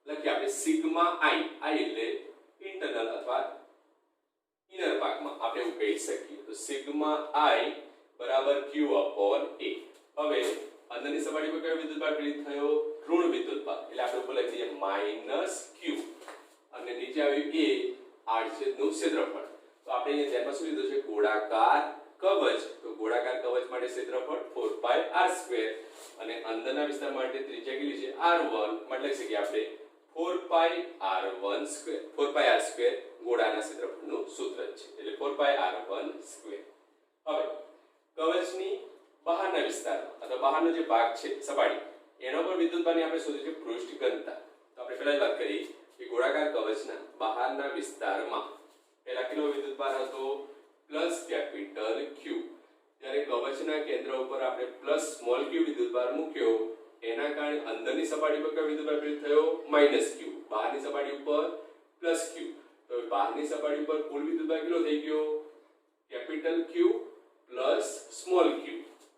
લખીએ આપણે સિગ્મા I એટલે ઇન્ટરનલ અથવા ઇનર ભાગમાં આપણે એવું કહી શકીએ. તો સિગ્મા I બરાબર Q/A. હવે અંદરની સપાટી પર કયો વિદ્યુતભાર પ્રેરિત થયો? ઋણ વિદ્યુતભાર. એટલે આપણે ઉપર લખીએ -Q અને નીચે આવ્યું A આડછેદનું ક્ષેત્રફળ. તો આપણે અહીંયા ધ્યાનમાં શું લીધું છે? ગોળાકાર કવચ. તો ગોળાકાર કવચ માટે ક્ષેત્રફળ 4πr² અને અંદરના વિસ્તાર માટે ત્રિજ્યા કેટલી છે? r1. એટલે લખી શકીએ આપણે 4πr² 4πr² ગોળાના ક્ષેત્રફળનું સૂત્ર છે. એટલે 4πr². હવે કવચની બહારના વિસ્તારમાં અથવા બહારનો જે ભાગ છે સપાટી એનો પર વિદ્યુતભારની આપણે શોધી છે પૃષ્ઠઘનતા. તો આપણે પહેલા જ વાત કરી કે ગોળાકાર કવચના બહારના વિસ્તારમાં પહેલા કેટલો વિદ્યુતભાર હતો? +Q. જ્યારે કવચના કેન્દ્ર ઉપર આપણે +q વિદ્યુતભાર મૂક્યો એના કારણે અંદરની સપાટી પર કયો વિદ્યુતભાર પ્રેરિત થયો? -Q. બહારની સપાટી ઉપર +Q. તો બહારની સપાટી ઉપર કુલ વિદ્યુતભાર કેટલો થઈ ગયો? Q +q.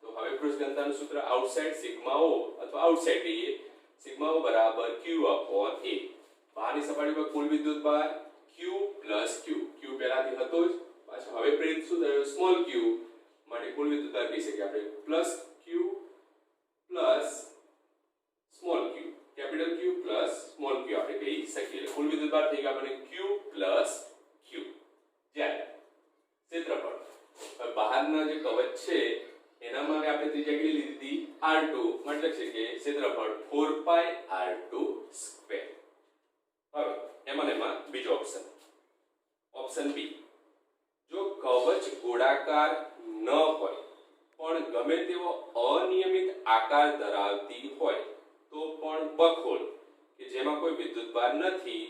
તો હવે પૃષ્ઠઘનતાનું સૂત્ર આઉટસાઇડ સિગ્મા O અથવા આઉટસાઇડ કહીએ સિગ્મા O બરાબર Q/A. બહારની સપાટી પર કુલ વિદ્યુતભાર Q +Q. Q પહેલાથી હતો જ, પાછો હવે પ્રેરિત શું થયો? q માટે કુલ વિદ્યુતભાર કહી શકીએ આપણે +Q +q. Q +q આપણે કહી શકીએ. કુલ વિદ્યુતભાર થઈ ગયા આપણે Q +Q. જ્યારે ક્ષેત્રફળ બહારના જે કવચ છે એના માટે આપણે ત્રિજ્યા કેટલી લીધી? r2. એટલે છે કે ક્ષેત્રફળ 4πr². હવે એમાં બીજો ઓપ્શન B. જો કવચ ગોળાકાર ન હોય પણ ગમે તેવો અનિયમિત આકાર ધરાવતી હોય તો પણ બખોલ કે જેમાં કોઈ વિદ્યુતભાર નથી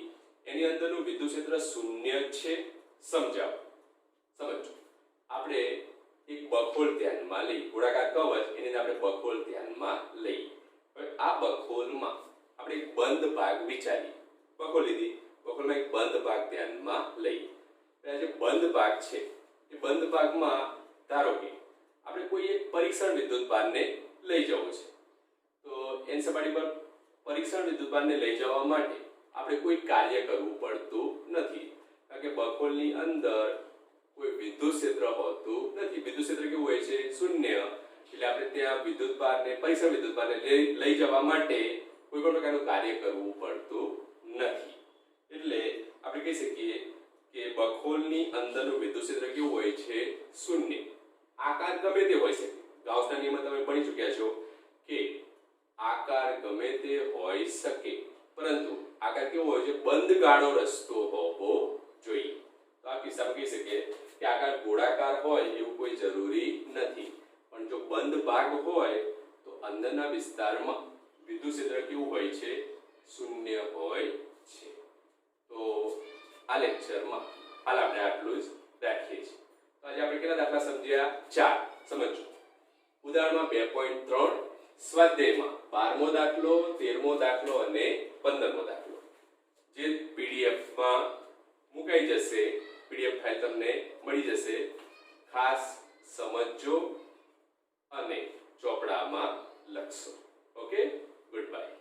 એની અંદરનું વિદ્યુત ક્ષેત્ર શૂન્ય છે. સમજો આપણે એક બખોલ ધ્યાનમાં લઈ ગોળાકાર કવચ એની અંદર આપણે બખોલ ધ્યાનમાં લઈ. હવે આ બખોલમાં આપણે એક બંધ ભાગ વિચારીએ. બખોલ લીધી, બખોલમાં એક બંધ ભાગ ધ્યાનમાં લઈ. જે બંધ ભાગ છે એ બંધ ભાગમાં ધારો કે આપણે કોઈ એક પરીક્ષણ વિદ્યુતભારને લઈ જવું છે. તો એની સપાટી પર પરીક્ષણ વિદ્યુતભારને લઈ જવા માટે આપણે કોઈ કાર્ય કરવું પડતું નથી, કારણ કે બખોલની અંદર કોઈ વિદ્યુત ક્ષેત્ર હોતું નથી. વિદ્યુત ક્ષેત્ર કેવું હોય છે? શૂન્ય. એટલે આપણે ત્યાં વિદ્યુતભારને પરીક્ષણ વિદ્યુતભારને લઈ જવા માટે કોઈ પણ પ્રકારનું કાર્ય કરવું પડતું નથી. એટલે આપણે કહી શકીએ કે બખોલની અંદરનું વિદ્યુત ક્ષેત્ર કેવું હોય છે? શૂન્ય. આકાર ગમે તે હોઈ શકે. ગાઉસના નિયમમાં તમે ભણી ચૂક્યા છો કે આકાર ગમે તે હોઈ શકે, પરંતુ આકાર કેવો હોય છે? બંધ ગાળો રસ્તો હોવો જોઈએ. તો આ કિસ્સામાં કહી શકીએ કે આકાર ગોળાકાર હોય એવું કોઈ જરૂરી નથી, પણ જો બંધ ભાગ હોય તો અંદરના વિસ્તારમાં વિદ્યુત ક્ષેત્ર કેવું હોય છે? શૂન્ય હોય છે. તો આ લેક્ચરમાં હાલ આપણે આટલું જ રાખીએ છીએ. તો આજે આપણે કેટલા દાખલા સમજ્યા? 4. સમજો. ઉદાહરણમાં 2.3, સ્વાધ્યાયમાં 12મો દાખલો, 13મો દાખલો અને 15મો દાખલો જે PDF માં મૂકેલ થઈ જશે, પીડીએફ ફાઇલ તમને મળી જશે. ખાસ સમજજો અને ચોપડામાં લખશો. Okay, good bye.